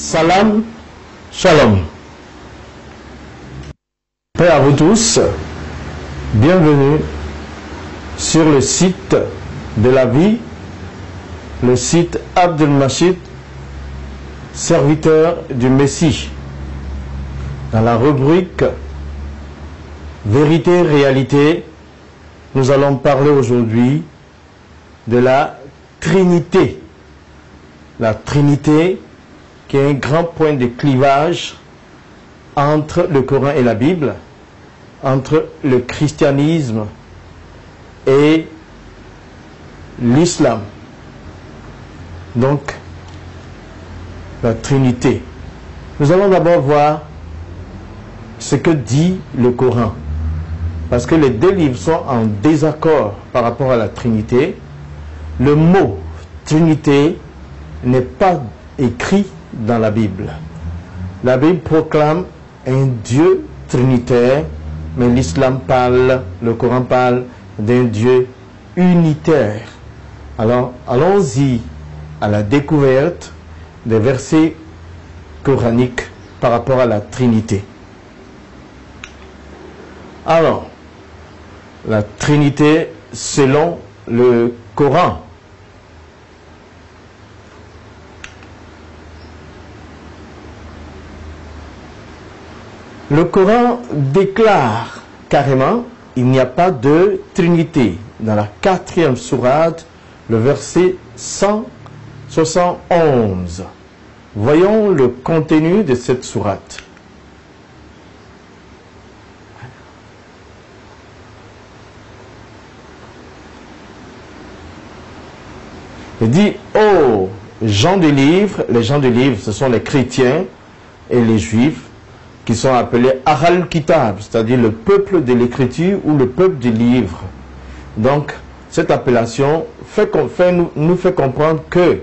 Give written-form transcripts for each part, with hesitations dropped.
Salam, shalom. Paix à vous tous. Bienvenue sur le site de la vie, le site Abdelmachid, serviteur du Messie. Dans la rubrique Vérité, réalité, nous allons parler aujourd'hui de la Trinité. La Trinité qui est un grand point de clivage entre le Coran et la Bible, entre le christianisme et l'islam. Donc, la Trinité. Nous allons d'abord voir ce que dit le Coran. Parce que les deux livres sont en désaccord par rapport à la Trinité. Le mot Trinité n'est pas écrit dans la Bible. La Bible proclame un Dieu trinitaire, mais l'islam parle, le Coran parle d'un Dieu unitaire. Alors, allons-y à la découverte des versets coraniques par rapport à la Trinité. Alors, la Trinité selon le Coran. Le Coran déclare carrément il n'y a pas de Trinité. Dans la 4e sourate, le verset 171. Voyons le contenu de cette sourate. Il dit, oh, gens du livre, les gens du livre, ce sont les chrétiens et les juifs, qui sont appelés Ahl Kitab, c'est-à-dire le peuple de l'écriture ou le peuple du livre. Donc, cette appellation nous fait comprendre que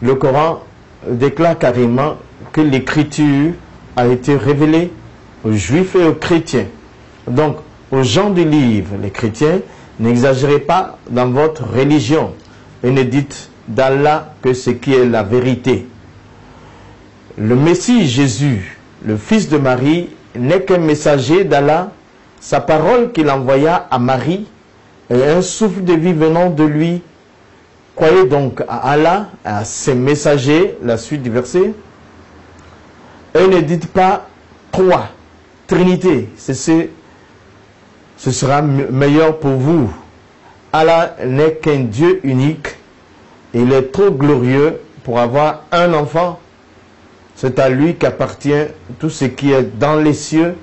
le Coran déclare carrément que l'écriture a été révélée aux juifs et aux chrétiens. Donc, aux gens du livre, les chrétiens, n'exagérez pas dans votre religion et ne dites d'Allah que ce qui est la vérité. Le Messie Jésus, le fils de Marie, n'est qu'un messager d'Allah. Sa parole qu'il envoya à Marie est un souffle de vie venant de lui. Croyez donc à Allah, à ses messagers, la suite du verset. Et ne dites pas trois, Trinité, ce sera meilleur pour vous. Allah n'est qu'un Dieu unique. Il est trop glorieux pour avoir un enfant. C'est à lui qu'appartient tout ce qui est dans les cieux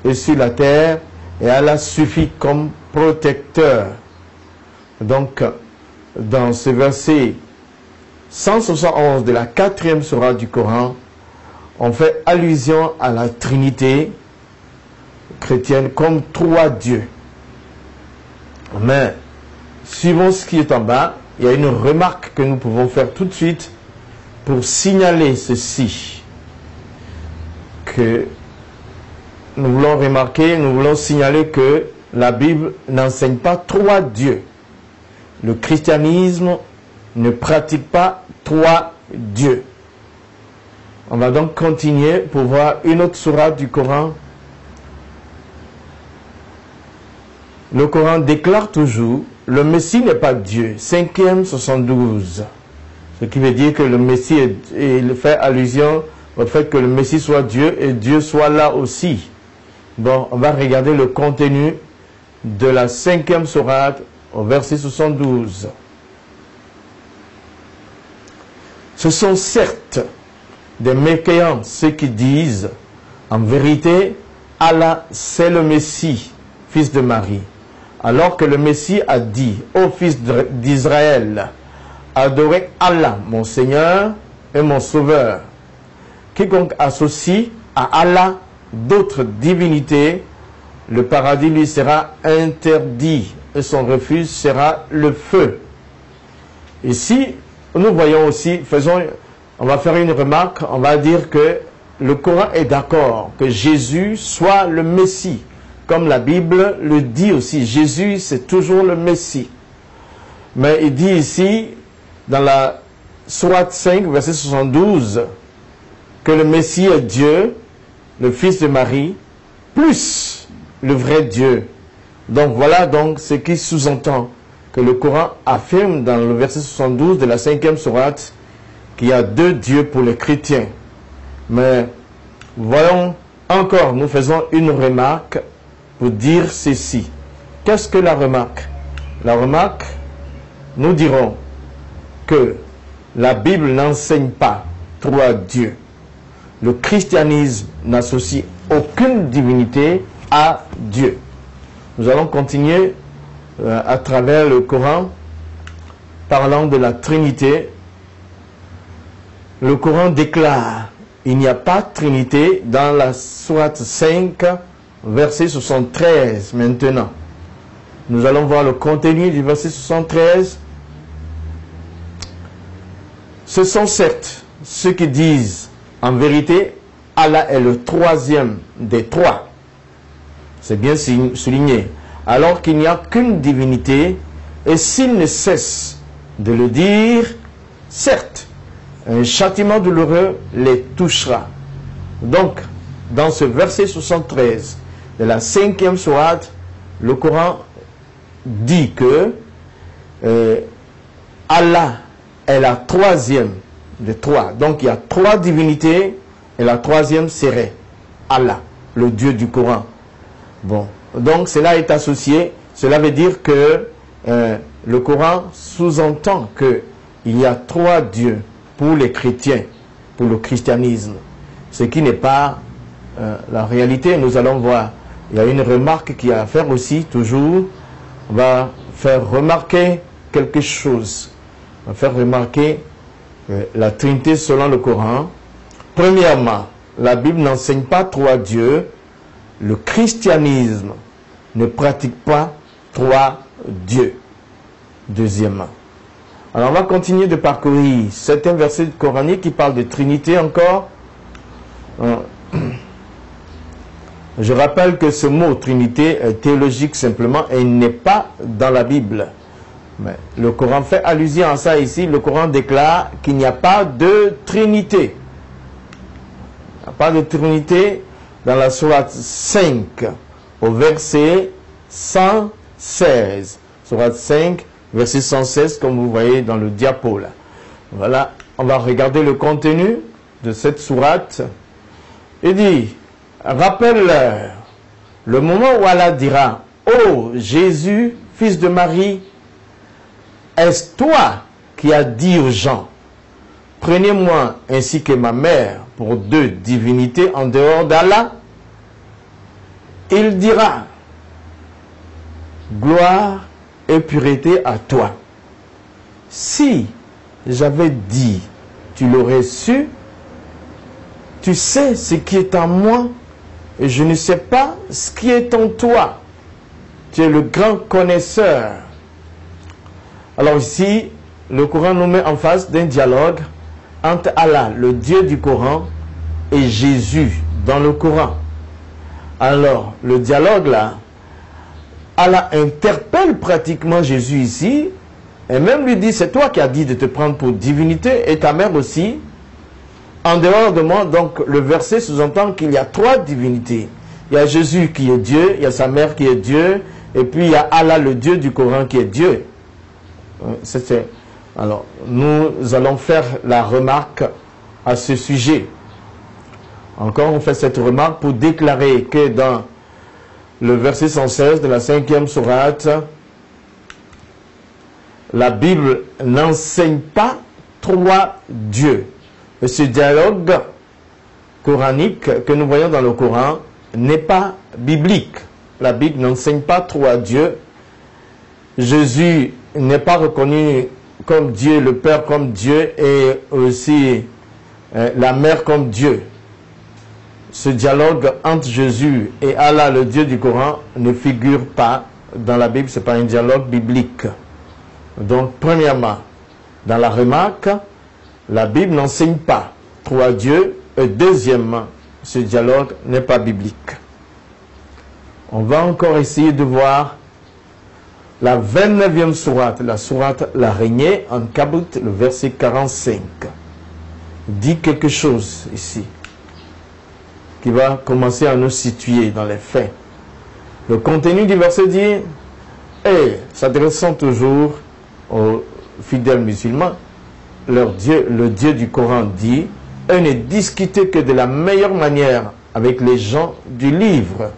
et sur la terre, et Allah suffit comme protecteur. Donc, dans ce verset 171 de la 4e sourate du Coran, on fait allusion à la Trinité chrétienne comme trois dieux. Mais, suivons ce qui est en bas, il y a une remarque que nous pouvons faire tout de suite pour signaler ceci. Que nous voulons remarquer, nous voulons signaler que la Bible n'enseigne pas trois dieux. Le christianisme ne pratique pas trois dieux. On va donc continuer pour voir une autre sourate du Coran. Le Coran déclare toujours, le Messie n'est pas Dieu. 5e 72. Ce qui veut dire que le Messie il fait allusion au fait que le Messie soit Dieu et Dieu soit là aussi. Bon, on va regarder le contenu de la 5e sourate au verset 72. Ce sont certes des mécréants ceux qui disent en vérité Allah c'est le Messie, fils de Marie. Alors que le Messie a dit ô fils d'Israël, adorez Allah, mon Seigneur et mon Sauveur. Quiconque associe à Allah d'autres divinités, le paradis lui sera interdit et son refuge sera le feu. Ici, nous voyons aussi, on va faire une remarque, on va dire que le Coran est d'accord que Jésus soit le Messie. Comme la Bible le dit aussi, Jésus c'est toujours le Messie. Mais il dit ici, dans la Sourate 5, verset 72, que le Messie est Dieu, le Fils de Marie, plus le vrai Dieu. Donc voilà donc ce qui sous-entend que le Coran affirme dans le verset 72 de la 5e sourate qu'il y a deux dieux pour les chrétiens. Mais voyons encore, nous faisons une remarque pour dire ceci. Qu'est-ce que la remarque? La remarque, nous dirons que la Bible n'enseigne pas trois dieux. Le christianisme n'associe aucune divinité à Dieu. Nous allons continuer à travers le Coran parlant de la Trinité. Le Coran déclare il n'y a pas de Trinité dans la sourate 5, verset 73 maintenant. Nous allons voir le contenu du verset 73. Ce sont certes ceux qui disent en vérité Allah est le troisième des trois. C'est bien souligné. Alors qu'il n'y a qu'une divinité, et s'ils ne cessent de le dire, certes, un châtiment douloureux les touchera. Donc, dans ce verset 73 de la 5e sourate, le Coran dit que Allah est la troisième de trois. Donc, il y a trois divinités, et la troisième serait Allah, le Dieu du Coran. Bon, donc cela est associé, cela veut dire que le Coran sous-entend qu'il y a trois dieux pour les chrétiens, pour le christianisme, ce qui n'est pas la réalité. Nous allons voir, il y a une remarque qui a à faire aussi, toujours, on va faire remarquer quelque chose, on va faire remarquer la Trinité selon le Coran. Premièrement, la Bible n'enseigne pas trois dieux. Le christianisme ne pratique pas trois dieux. Deuxièmement. Alors on va continuer de parcourir certains versets coraniques qui parlent de Trinité encore. Je rappelle que ce mot Trinité est théologique simplement et il n'est pas dans la Bible. Mais le Coran fait allusion à ça ici. Le Coran déclare qu'il n'y a pas de Trinité. Il n'y a pas de Trinité dans la sourate 5 au verset 116. Sourate 5, verset 116, comme vous voyez dans le diapo là. Voilà, on va regarder le contenu de cette sourate. Il dit, rappelle-leur le moment où Allah dira, ô Jésus, fils de Marie, est-ce toi qui as dit aux gens, prenez-moi ainsi que ma mère pour deux divinités en dehors d'Allah? Il dira, gloire et pureté à toi. Si j'avais dit, tu l'aurais su, tu sais ce qui est en moi et je ne sais pas ce qui est en toi. Tu es le grand connaisseur. Alors ici, le Coran nous met en face d'un dialogue entre Allah, le Dieu du Coran, et Jésus dans le Coran. Alors, le dialogue là, Allah interpelle pratiquement Jésus ici, et même lui dit, c'est toi qui as dit de te prendre pour divinité, et ta mère aussi, en dehors de moi. Donc, le verset sous-entend qu'il y a trois divinités. Il y a Jésus qui est Dieu, il y a sa mère qui est Dieu, et puis il y a Allah, le Dieu du Coran, qui est Dieu. Alors, nous allons faire la remarque à ce sujet. Encore, on fait cette remarque pour déclarer que dans le verset 116 de la 5e sourate, la Bible n'enseigne pas trois dieux. Et ce dialogue coranique que nous voyons dans le Coran n'est pas biblique. La Bible n'enseigne pas trois dieux. Jésus n'est pas reconnu comme Dieu, le Père comme Dieu et aussi la mère comme Dieu. Ce dialogue entre Jésus et Allah, le Dieu du Coran, ne figure pas dans la Bible. Ce n'est pas un dialogue biblique. Donc, premièrement, dans la remarque, la Bible n'enseigne pas trois dieux. Et deuxièmement, ce dialogue n'est pas biblique. On va encore essayer de voir la 29e sourate, la sourate l'araignée en Kabut, le verset 45. Dit quelque chose ici. qui va commencer à nous situer dans les faits. Le contenu du verset dit, et s'adressant toujours aux fidèles musulmans, leur Dieu, le Dieu du Coran dit, et ne discutez que de la meilleure manière avec les gens du livre,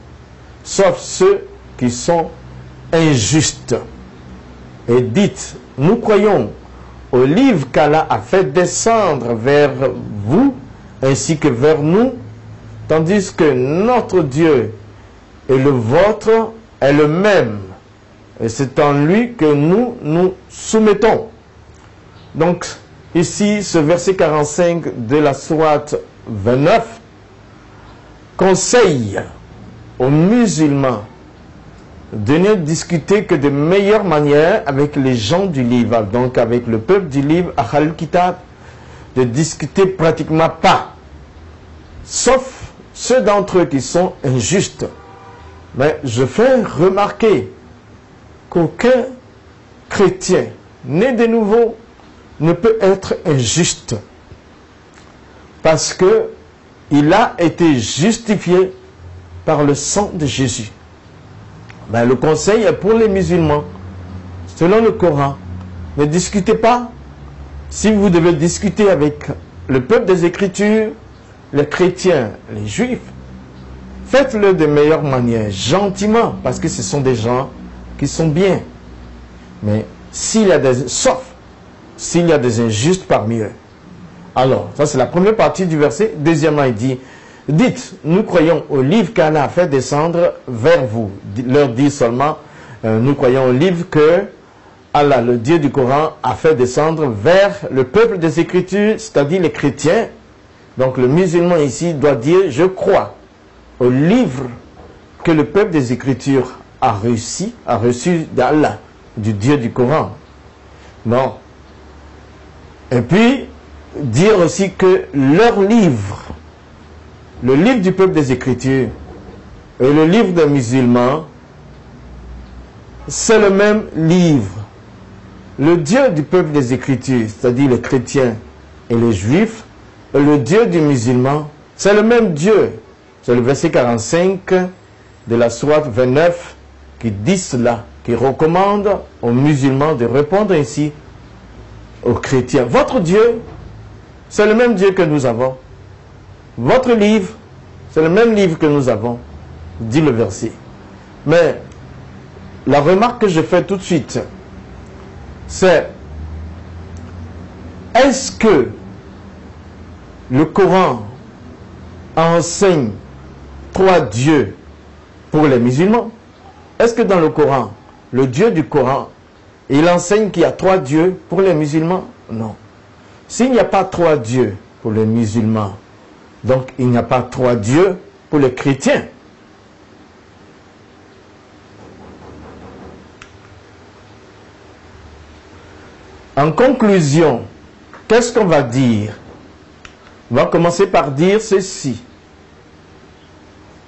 sauf ceux qui sont injustes. Et dites, nous croyons au livre qu'Allah a fait descendre vers vous ainsi que vers nous, tandis que notre Dieu et le vôtre est le même. Et c'est en lui que nous nous soumettons. Donc, ici, ce verset 45 de la sourate 29 conseille aux musulmans de ne discuter que de meilleure manière avec les gens du livre, donc avec le peuple du livre, Ahl Kitab, de discuter pratiquement pas, sauf ceux d'entre eux qui sont injustes. Mais je fais remarquer qu'aucun chrétien né de nouveau ne peut être injuste, parce que il a été justifié par le sang de Jésus. Ben, le conseil est pour les musulmans, selon le Coran. Ne discutez pas. Si vous devez discuter avec le peuple des Écritures, les chrétiens, les juifs, faites-le de meilleure manière, gentiment, parce que ce sont des gens qui sont bien. Mais s'il y a sauf s'il y a des injustes parmi eux. Alors, ça c'est la première partie du verset. Deuxièmement, il dit, dites, nous croyons au livre qu'Allah a fait descendre vers vous. Leur dit seulement, nous croyons au livre que Allah, le Dieu du Coran, a fait descendre vers le peuple des Écritures, c'est-à-dire les chrétiens. Donc le musulman ici doit dire, je crois au livre que le peuple des Écritures a reçu d'Allah, du Dieu du Coran. Non. Et puis, dire aussi que leur livre, le livre du peuple des Écritures et le livre des musulmans, c'est le même livre. Le Dieu du peuple des Écritures, c'est-à-dire les chrétiens et les juifs, et le Dieu du musulman, c'est le même Dieu. C'est le verset 45 de la sourate 29 qui dit cela, qui recommande aux musulmans de répondre ainsi aux chrétiens. Votre Dieu, c'est le même Dieu que nous avons. Votre livre, c'est le même livre que nous avons, dit le verset. Mais la remarque que je fais tout de suite, c'est, est-ce que le Coran enseigne 3 dieux pour les musulmans? Est-ce que dans le Coran, le Dieu du Coran, il enseigne qu'il y a 3 dieux pour les musulmans? Non. S'il n'y a pas 3 dieux pour les musulmans, donc il n'y a pas 3 dieux pour les chrétiens. En conclusion, qu'est-ce qu'on va dire? On va commencer par dire ceci.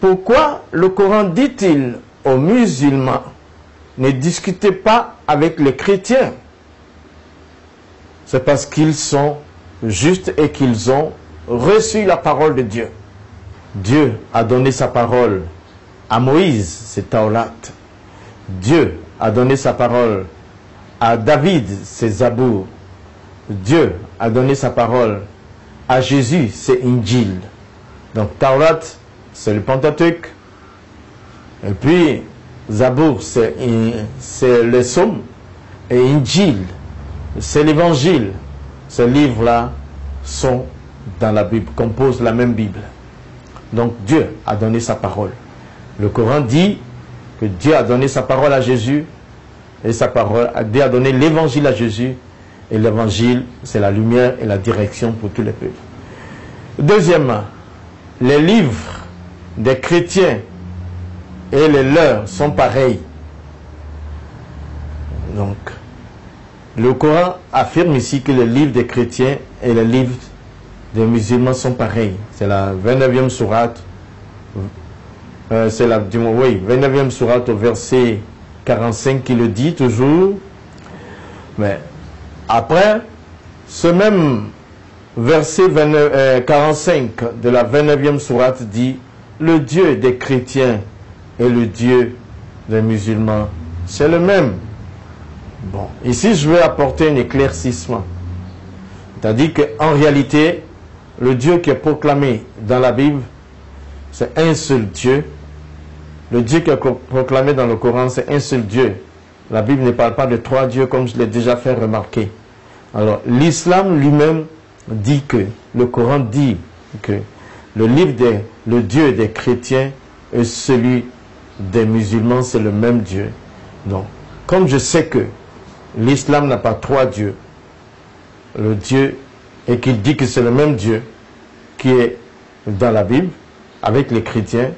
Pourquoi le Coran dit-il aux musulmans, ne discutez pas avec les chrétiens? C'est parce qu'ils sont justes et qu'ils ont reçu la parole de Dieu. Dieu a donné sa parole à Moïse, c'est Taurat. Dieu a donné sa parole à David, c'est Zabour. Dieu a donné sa parole à Jésus, c'est Injil. Donc Taurat, c'est le Pentateuque. Et puis Zabour, c'est le psaume. Et Injil, c'est l'évangile. Ces livres-là sont dans la Bible, composent la même Bible. Donc Dieu a donné sa parole. Le Coran dit que Dieu a donné sa parole à Jésus. Et sa parole, Dieu a donné l'évangile à Jésus. Et l'évangile, c'est la lumière et la direction pour tous les peuples. Deuxièmement, les livres des chrétiens et les leurs sont pareils. Donc, le Coran affirme ici que les livres des chrétiens et les livres des musulmans sont pareils. C'est la 29e sourate. C'est la 29e sourate au verset 45 qui le dit toujours. Mais après, ce même verset 45 de la 29e sourate dit le Dieu des chrétiens et le Dieu des musulmans, c'est le même. Bon, ici je vais apporter un éclaircissement. C'est-à-dire qu'en réalité, le Dieu qui est proclamé dans la Bible, c'est un seul Dieu. Le Dieu qui est proclamé dans le Coran, c'est un seul Dieu. La Bible ne parle pas de trois dieux comme je l'ai déjà fait remarquer. Alors, l'islam lui-même dit que, le Coran dit que le Dieu des chrétiens et celui des musulmans, c'est le même Dieu. Donc, comme je sais que l'islam n'a pas trois dieux, le Dieu, et qu'il dit que c'est le même Dieu qui est dans la Bible, avec les chrétiens,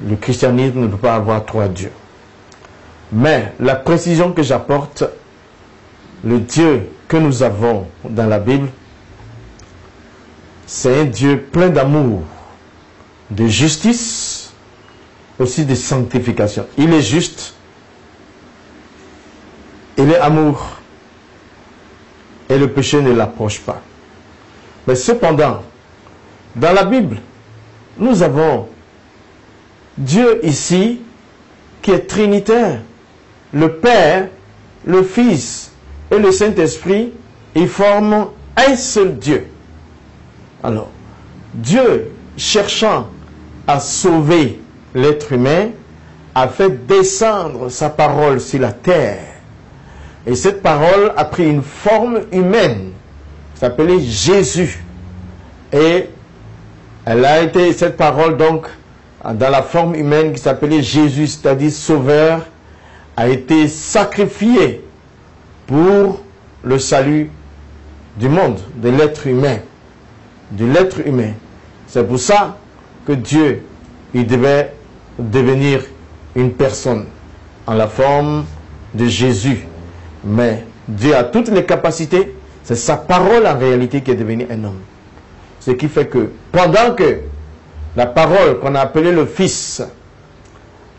le christianisme ne peut pas avoir trois dieux. Mais la précision que j'apporte, le Dieu que nous avons dans la Bible, c'est un Dieu plein d'amour, de justice, aussi de sanctification. Il est juste, il est amour, et le péché ne l'approche pas. Mais cependant, dans la Bible, nous avons Dieu ici qui est trinitaire. Le Père, le Fils et le Saint-Esprit, ils forment un seul Dieu. Alors, Dieu, cherchant à sauver l'être humain, a fait descendre sa parole sur la terre. Et cette parole a pris une forme humaine, s'appelait Jésus. Et elle a été, cette parole donc, dans la forme humaine qui s'appelait Jésus, c'est-à-dire Sauveur, a été sacrifiée pour le salut du monde, de l'être humain. De l'être humain. C'est pour ça que Dieu, il devait devenir une personne en la forme de Jésus. Mais Dieu a toutes les capacités, c'est sa parole en réalité qui est devenue un homme. Ce qui fait que pendant que la parole qu'on a appelée le Fils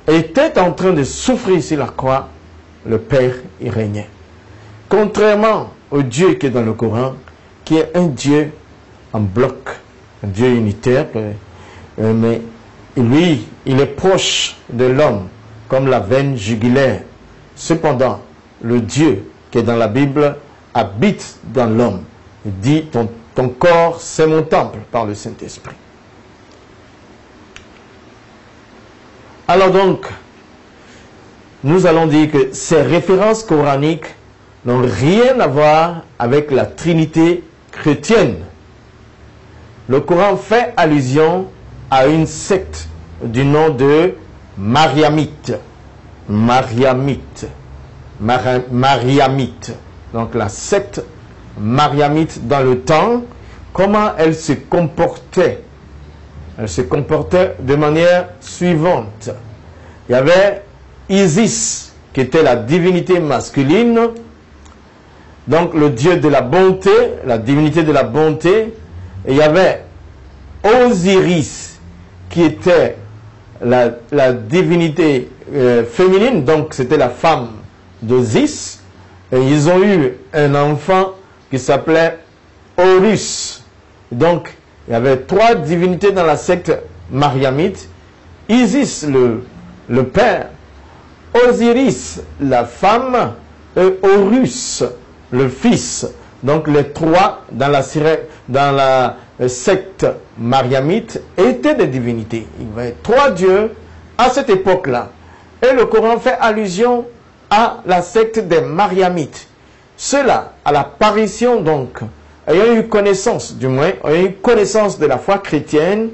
était en train de souffrir sur la croix, le Père y régnait. Contrairement au Dieu qui est dans le Coran, qui est un Dieu en bloc, un Dieu unitaire, mais lui, il est proche de l'homme, comme la veine jugulaire. Cependant, le Dieu qui est dans la Bible habite dans l'homme. Il dit, ton corps, c'est mon temple par le Saint-Esprit. Alors donc, nous allons dire que ces références coraniques n'ont rien à voir avec la Trinité chrétienne. Le Coran fait allusion à une secte du nom de Mariamite. Mariamite. Mariamite. Donc la secte Mariamite dans le temps, comment elle se comportait? Elle se comportait de manière suivante. Il y avait Isis, qui était la divinité masculine, donc le dieu de la bonté, la divinité de la bonté. Et il y avait Osiris, qui était la divinité féminine, donc c'était la femme d'Osis. Et ils ont eu un enfant qui s'appelait Horus. Donc, il y avait trois divinités dans la secte mariamite. Isis, le père, Osiris, la femme, et Horus, le fils. Donc, les trois dans la secte mariamite étaient des divinités. Il y avait trois dieux à cette époque-là. Et le Coran fait allusion à la secte des mariamites. Ceux-là, à l'apparition donc, ayant eu connaissance, du moins, ayant eu connaissance de la foi chrétienne,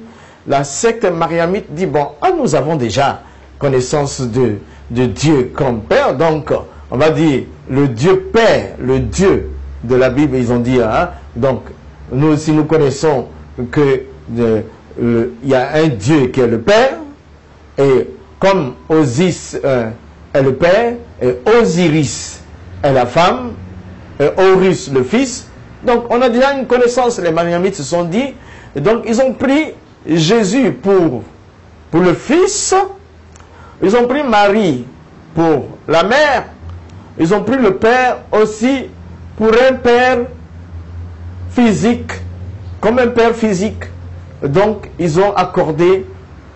la secte mariamite dit, bon, nous avons déjà connaissance de Dieu comme Père, donc on va dire le Dieu Père, le Dieu de la Bible, ils ont dit, donc nous aussi nous connaissons que il y a un Dieu qui est le Père, et comme Osis est le Père, et Osiris est la femme, et Horus le fils, donc on a déjà une connaissance, les mariamites se sont dit, et donc ils ont pris Jésus pour le fils, ils ont pris Marie pour la mère, ils ont pris le père aussi pour un père physique, comme un père physique. Donc ils ont accordé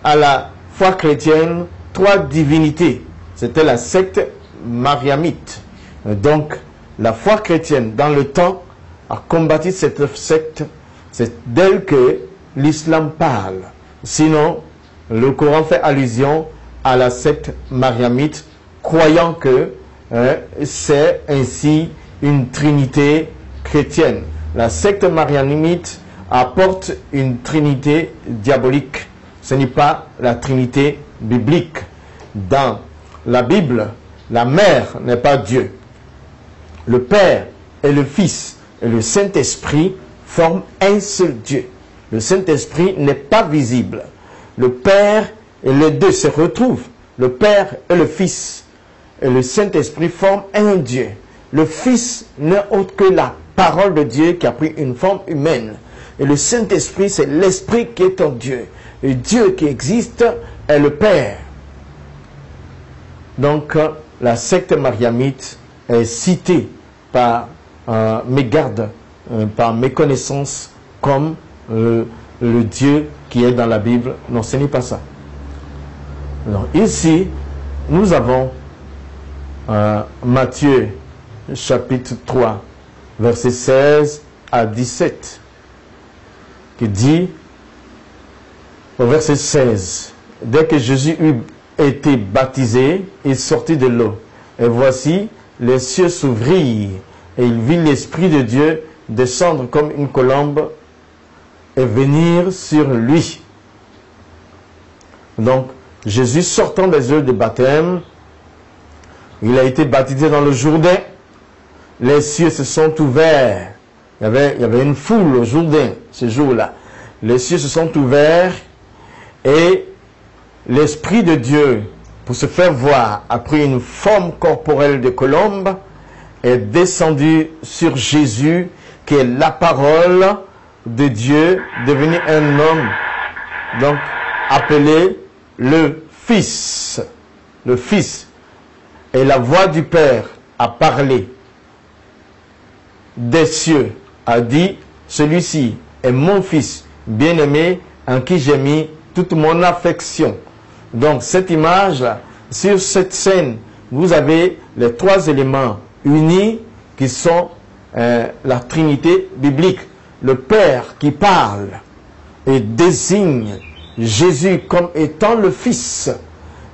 à la foi chrétienne 3 divinités. C'était la secte mariamite. Donc, la foi chrétienne, dans le temps, a combattu cette secte. C'est d'elle que l'islam parle. Sinon, le Coran fait allusion à la secte mariamite, croyant que c'est ainsi une trinité chrétienne. La secte mariamite apporte une trinité diabolique. Ce n'est pas la trinité biblique. Dans la Bible, la mère n'est pas Dieu. Le Père et le Fils et le Saint-Esprit forment un seul Dieu. Le Saint-Esprit n'est pas visible. Le Père et les deux se retrouvent. Le Père et le Fils et le Saint-Esprit forment un Dieu. Le Fils n'est autre que la parole de Dieu qui a pris une forme humaine. Et le Saint-Esprit, c'est l'Esprit qui est en Dieu. Et Dieu qui existe est le Père. Donc, la secte mariamite est citée par mégarde, par méconnaissance, comme le Dieu qui est dans la Bible. Non, ce n'est pas ça. Alors, ici, nous avons Matthieu, chapitre 3, versets 16 à 17, qui dit, au verset 16, « Dès que Jésus eut été baptisé, il sortit de l'eau. Et voici, les cieux s'ouvrirent, et il vit l'Esprit de Dieu descendre comme une colombe et venir sur lui. » Donc, Jésus sortant des eaux de baptême, il a été baptisé dans le Jourdain. Les cieux se sont ouverts. Il y avait une foule au Jourdain ce jour-là. Les cieux se sont ouverts et l'Esprit de Dieu, pour se faire voir, a pris une forme corporelle de colombe, est descendu sur Jésus, qui est la parole de Dieu, devenu un homme, donc appelé le Fils. Le Fils. Et la voix du Père a parlé des cieux, a dit, celui-ci est mon Fils bien-aimé, en qui j'ai mis toute mon affection. Donc cette image-là, sur cette scène, vous avez les 3 éléments unis qui sont la Trinité biblique. Le Père qui parle et désigne Jésus comme étant le Fils.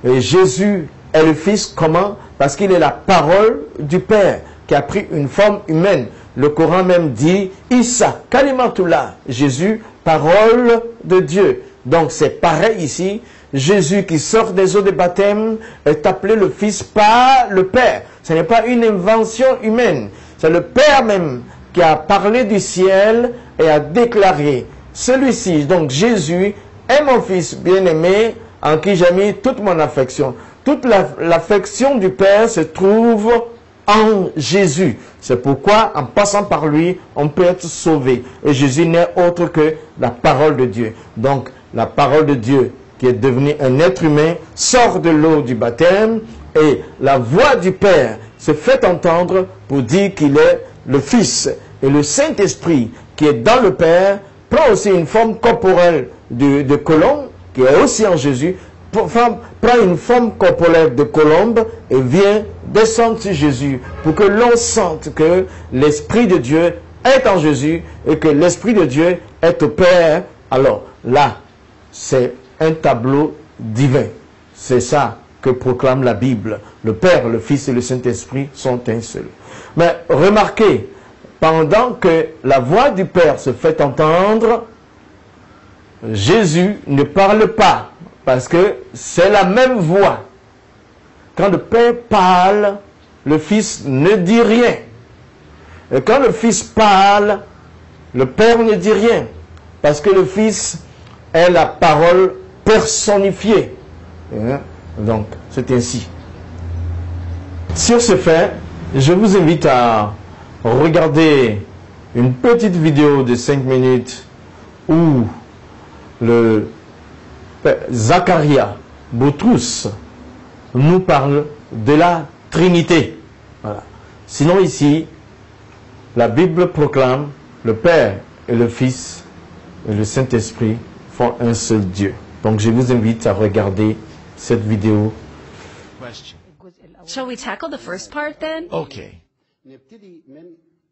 Et Jésus est le Fils comment? Parce qu'il est la parole du Père qui a pris une forme humaine. Le Coran même dit Issa, Kalimatullah, Jésus, parole de Dieu. Donc c'est pareil ici. Jésus qui sort des eaux de baptême est appelé le Fils par le Père. Ce n'est pas une invention humaine. C'est le Père même qui a parlé du ciel et a déclaré celui-ci, donc Jésus, est mon Fils bien-aimé en qui j'ai mis toute mon affection. Toute l'affection du Père se trouve en Jésus. C'est pourquoi, en passant par lui, on peut être sauvé. Et Jésus n'est autre que la parole de Dieu. Donc, la parole de Dieu qui est devenu un être humain sort de l'eau du baptême et la voix du Père se fait entendre pour dire qu'il est le Fils. Et le Saint-Esprit qui est dans le Père prend aussi une forme corporelle de colombe, qui est aussi en Jésus, prend une forme corporelle de colombe et vient descendre sur Jésus pour que l'on sente que l'Esprit de Dieu est en Jésus et que l'Esprit de Dieu est au Père. Alors là, c'est un tableau divin. C'est ça que proclame la Bible. Le Père, le Fils et le Saint-Esprit sont un seul. Mais remarquez, pendant que la voix du Père se fait entendre, Jésus ne parle pas, parce que c'est la même voix. Quand le Père parle, le Fils ne dit rien. Et quand le Fils parle, le Père ne dit rien, parce que le Fils est la parole personnifiée. Donc, c'est ainsi. Sur ce fait, je vous invite à regarder une petite vidéo de 5 minutes où le Zacharia Boutrous nous parle de la Trinité. Voilà. Sinon ici, la Bible proclame le Père et le Fils et le Saint-Esprit font un seul Dieu. Donc je vous invite à regarder cette vidéo. Question. Shall we tackle the first part then? Okay.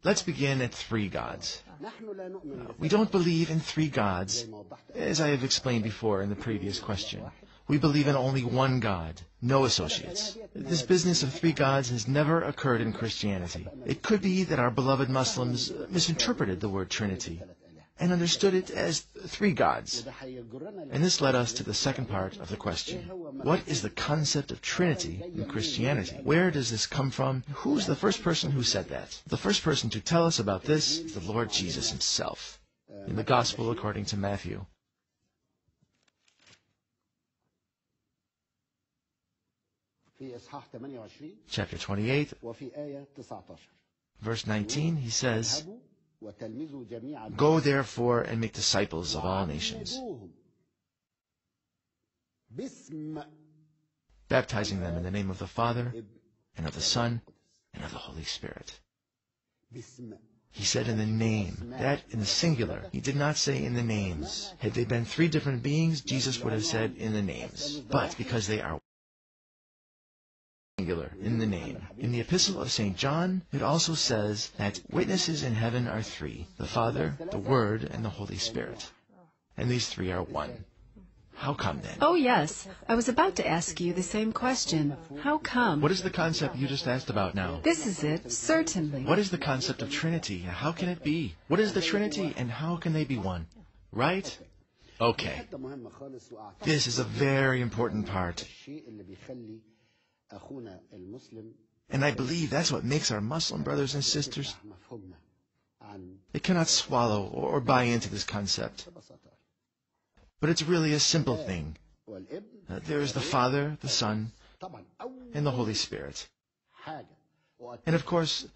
Let's begin at three gods. We don't believe in three gods, as I have explained before in the previous question. We believe in only one God, no associates. This business of three gods has never occurred in Christianity. It could be that our beloved Muslims misinterpreted the word Trinity and understood it as three gods. And this led us to the second part of the question. What is the concept of Trinity in Christianity? Where does this come from? Who's the first person who said that? The first person to tell us about this is the Lord Jesus himself, in the Gospel according to Matthew. Chapter 28, verse 19, he says, "Go therefore and make disciples of all nations, baptizing them in the name of the Father, and of the Son, and of the Holy Spirit." He said in the name, that in the singular. He did not say in the names. Had they been three different beings, Jesus would have said in the names. But because they are singular, in the name. In the Epistle of St. John, it also says that witnesses in heaven are three, the Father, the Word, and the Holy Spirit. And these three are one. How come then? Oh, yes. I was about to ask you the same question. How come? What is the concept you just asked about now? This is it, certainly. What is the concept of Trinity? How can it be? What is the Trinity, and how can they be one? Right? Okay. This is a very important part. And I believe that's what makes our Muslim brothers and sisters. They cannot swallow or buy into this concept. But it's really a simple thing. There is the Father, the Son, and the Holy Spirit. And of course,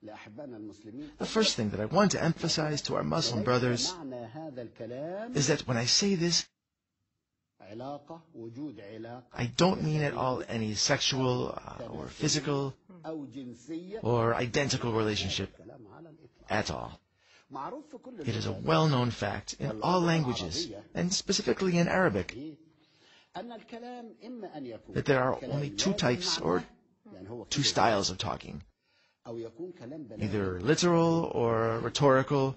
the first thing that I want to emphasize to our Muslim brothers is that when I say this, I don't mean at all any sexual or physical or identical relationship at all. It is a well-known fact in all languages, and specifically in Arabic, that there are only two types or two styles of talking, either literal or rhetorical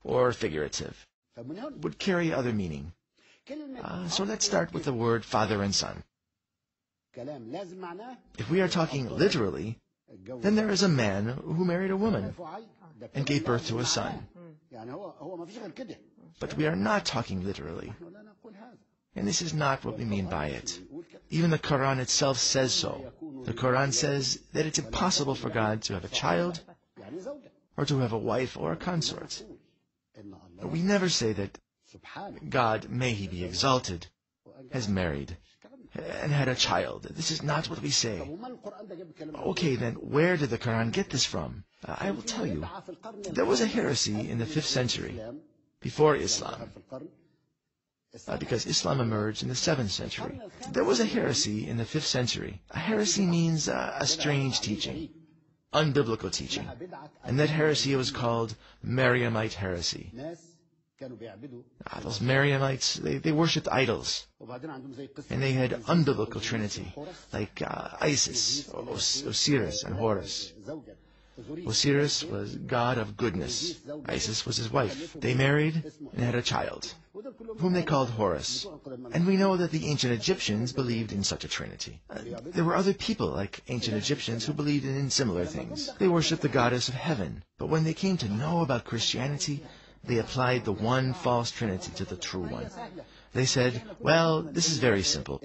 or figurative, would carry other meaning. So let's start with the word Father and Son. If we are talking literally, then there is a man who married a woman and gave birth to a son. But we are not talking literally. And this is not what we mean by it. Even the Quran itself says so. The Quran says that it's impossible for God to have a child or to have a wife or a consort. We never say that God, may he be exalted, has married and had a child. This is not what we say. Okay, then, where did the Quran get this from? I will tell you. There was a heresy in the 5th century, before Islam, because Islam emerged in the 7th century. There was a heresy in the 5th century. A heresy means a strange teaching, unbiblical teaching. And that heresy was called Mariamite heresy. Those Mariamites, they worshipped idols. And they had unbiblical trinity, like Isis, Osiris, and Horus. Osiris was god of goodness. Isis was his wife. They married and had a child, whom they called Horus. And we know that the ancient Egyptians believed in such a trinity. There were other people like ancient Egyptians who believed in similar things. They worshipped the goddess of heaven. But when they came to know about Christianity, they applied the one false trinity to the true one. They said, well, this is very simple.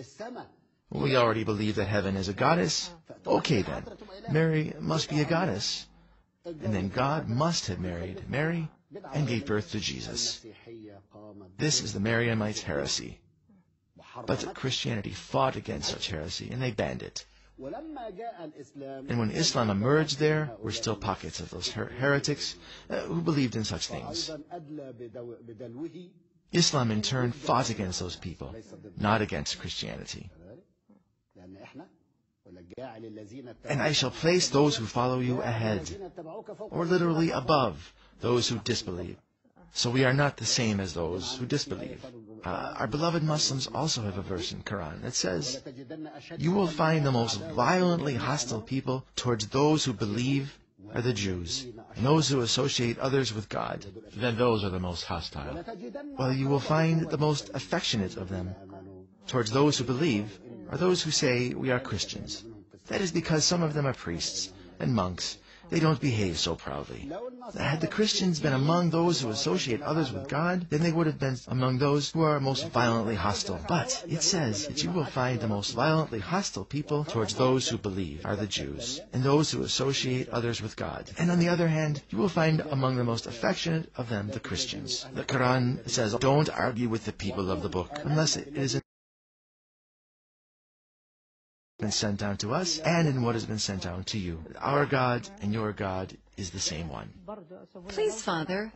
We already believe that heaven is a goddess. Okay then, Mary must be a goddess. And then God must have married Mary and gave birth to Jesus. This is the Mariamite heresy. But Christianity fought against such heresy and they banned it. And when Islam emerged, there were still pockets of those heretics who believed in such things. Islam in turn fought against those people, not against Christianity. And I shall place those who follow you ahead, or literally above those who disbelieve. So we are not the same as those who disbelieve. Our beloved Muslims also have a verse in Quran that says, "You will find the most violently hostile people towards those who believe are the Jews, and those who associate others with God." Then those are the most hostile. Well, you will find the most affectionate of them towards those who believe are those who say we are Christians. That is because some of them are priests and monks. They don't behave so proudly. Had the Christians been among those who associate others with God, then they would have been among those who are most violently hostile. But it says that you will find the most violently hostile people towards those who believe are the Jews, and those who associate others with God. And on the other hand, you will find among the most affectionate of them the Christians. The Quran says, "Don't argue with the people of the book unless it is been sent down to us and in what has been sent down to you. Our God and your God is the same one." Please, Father,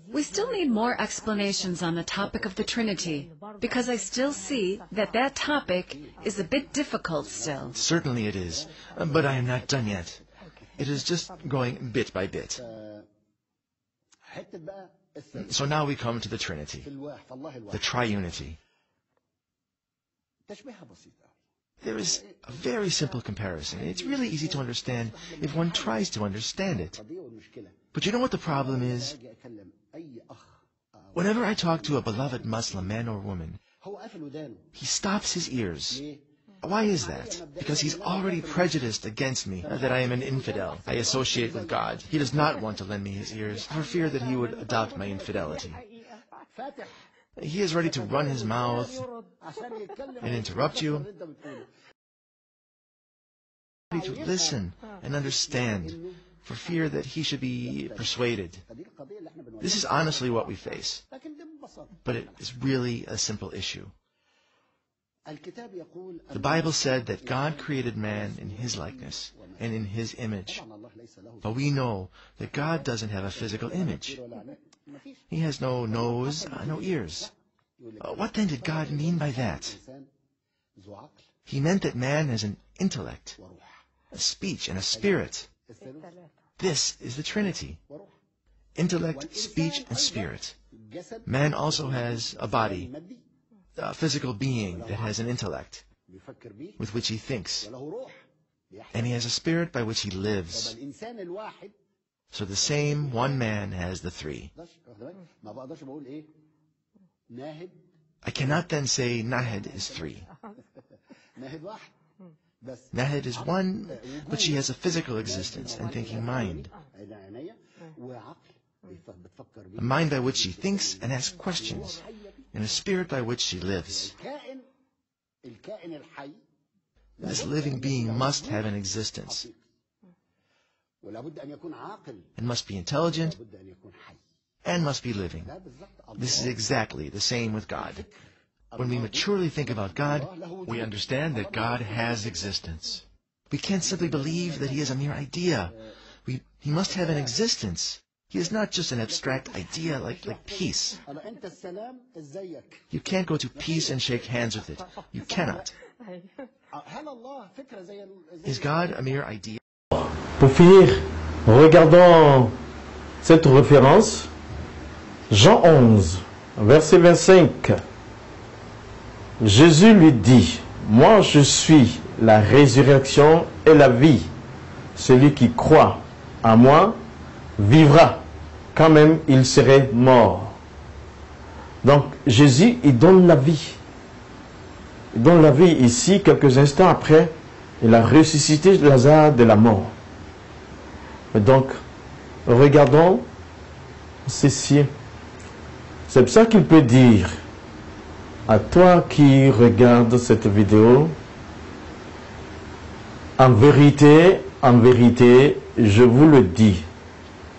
we still need more explanations on the topic of the Trinity, because I still see that that topic is a bit difficult still. Certainly it is, but I am not done yet. It is just going bit by bit. So now we come to the Trinity, the triunity. There is a very simple comparison. It's really easy to understand if one tries to understand it. But you know what the problem is? Whenever I talk to a beloved Muslim man or woman, he stops his ears. Why is that? Because he's already prejudiced against me, that I am an infidel. I associate with God. He does not want to lend me his ears for fear that he would adopt my infidelity. He is ready to run his mouth and interrupt you, ready to listen and understand for fear that he should be persuaded. This is honestly what we face, but it is really a simple issue. The Bible said that God created man in his likeness and in his image, but we know that God doesn't have a physical image. He has no nose, no ears. What then did God mean by that? He meant that man has an intellect, a speech, and a spirit. This is the Trinity. Intellect, speech, and spirit. Man also has a body, a physical being that has an intellect with which he thinks, and he has a spirit by which he lives. So the same one man has the three. I cannot then say Nahid is three. Nahid is one, but she has a physical existence and thinking mind. A mind by which she thinks and asks questions, and a spirit by which she lives. This living being must have an existence, and must be intelligent, and must be living. This is exactly the same with God. When we maturely think about God, We understand that God has existence. we can't simply believe that he is a mere idea. He must have an existence. He is not just an abstract idea like peace. You can't go to peace and shake hands with it. You cannot. Is God a mere idea? Pour finir, regardons cette référence. Jean 11, verset 25. Jésus lui dit, « Moi je suis la résurrection et la vie. Celui qui croit en moi vivra, quand même il serait mort. » Donc Jésus, il donne la vie. Il donne la vie ici, quelques instants après, il a ressuscité Lazare de la mort. Et donc, regardons ceci. C'est pour ça qu'il peut dire à toi qui regardes cette vidéo, en vérité, je vous le dis,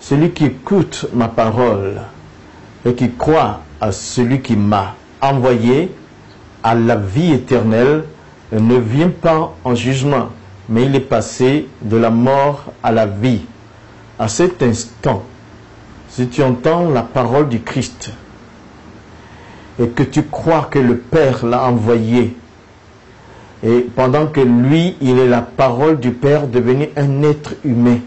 celui qui écoute ma parole et qui croit à celui qui m'a envoyé à la vie éternelle ne vient pas en jugement, mais il est passé de la mort à la vie. À cet instant, si tu entends la parole du Christ et que tu crois que le Père l'a envoyé, et pendant que lui, il est la parole du Père devenu un être humain,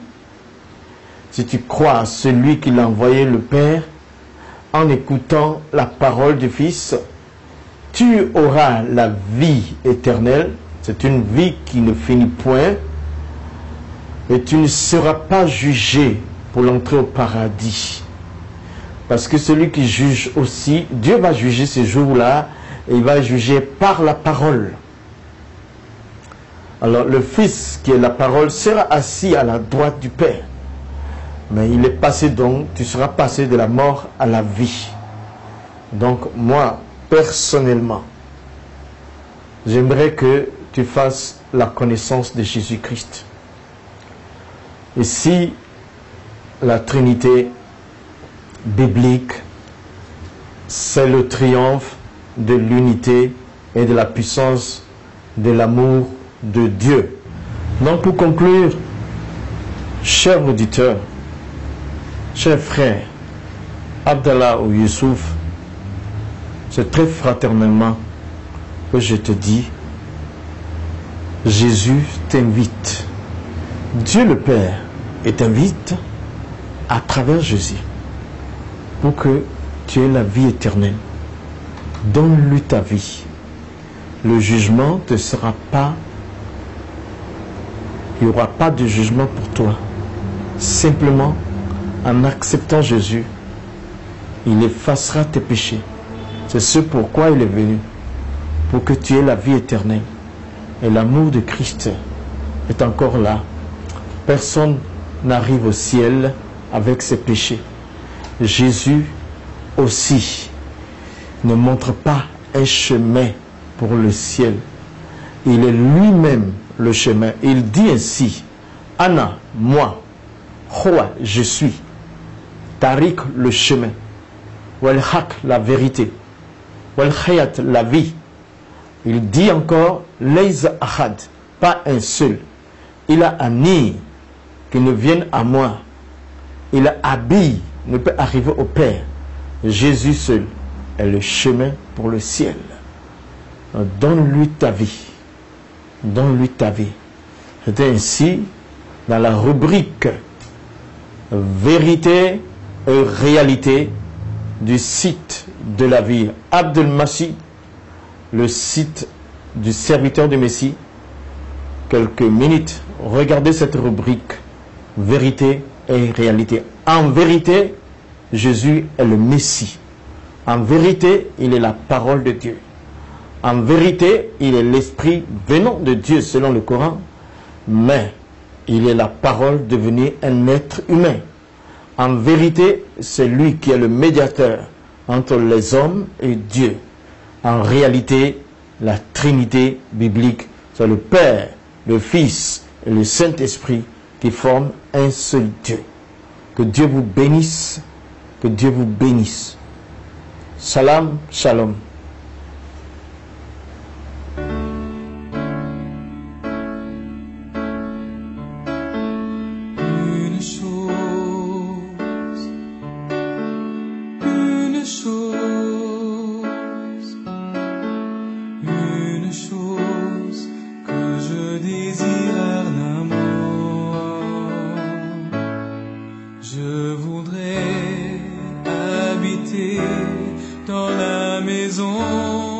si tu crois à celui qui l'a envoyé, le Père, en écoutant la parole du Fils, tu auras la vie éternelle. C'est une vie qui ne finit point. Et tu ne seras pas jugé pour l'entrée au paradis. Parce que celui qui juge aussi, Dieu va juger ce jour-là, et il va juger par la parole. Alors le Fils, qui est la parole, sera assis à la droite du Père. Mais il est passé donc, tu seras passé de la mort à la vie. Donc moi, personnellement, j'aimerais que tu fasses la connaissance de Jésus-Christ. Et si la Trinité biblique, c'est le triomphe de l'unité et de la puissance de l'amour de Dieu. Donc pour conclure, chers auditeurs, chers frères, Abdallah ou Youssouf, c'est très fraternellement que je te dis, Jésus t'invite, Dieu le Père t'invite à travers Jésus pour que tu aies la vie éternelle. Donne-lui ta vie. Le jugement ne sera pas, il n'y aura pas de jugement pour toi. Simplement, en acceptant Jésus, il effacera tes péchés. C'est ce pourquoi il est venu, pour que tu aies la vie éternelle. Et l'amour de Christ est encore là. Personne n'arrive au ciel avec ses péchés. Jésus aussi ne montre pas un chemin pour le ciel. Il est lui-même le chemin. Il dit ainsi, Anna, moi, Hoa, je suis, Tariq, le chemin, Wal Haq, la vérité, Wal Hayat, la vie. Il dit encore, Leïza Ahad, pas un seul. Il a Ani, qui ne vienne à moi. Il a Abi, ne peut arriver au Père. Jésus seul est le chemin pour le ciel. Donne-lui ta vie. Donne-lui ta vie. C'était ainsi dans la rubrique Vérité et réalité du site de la vie Abdel Masih, le site du serviteur du Messie. Quelques minutes, regardez cette rubrique Vérité et réalité. En vérité, Jésus est le Messie. En vérité, il est la parole de Dieu. En vérité, il est l'Esprit venant de Dieu selon le Coran, mais il est la parole devenue un être humain. En vérité, c'est lui qui est le médiateur entre les hommes et Dieu. En réalité, la Trinité biblique, c'est le Père, le Fils et le Saint-Esprit qui forment un seul Dieu. Que Dieu vous bénisse, que Dieu vous bénisse. Salam, shalom. Une chose que je désire ardemment, je voudrais habiter dans la maison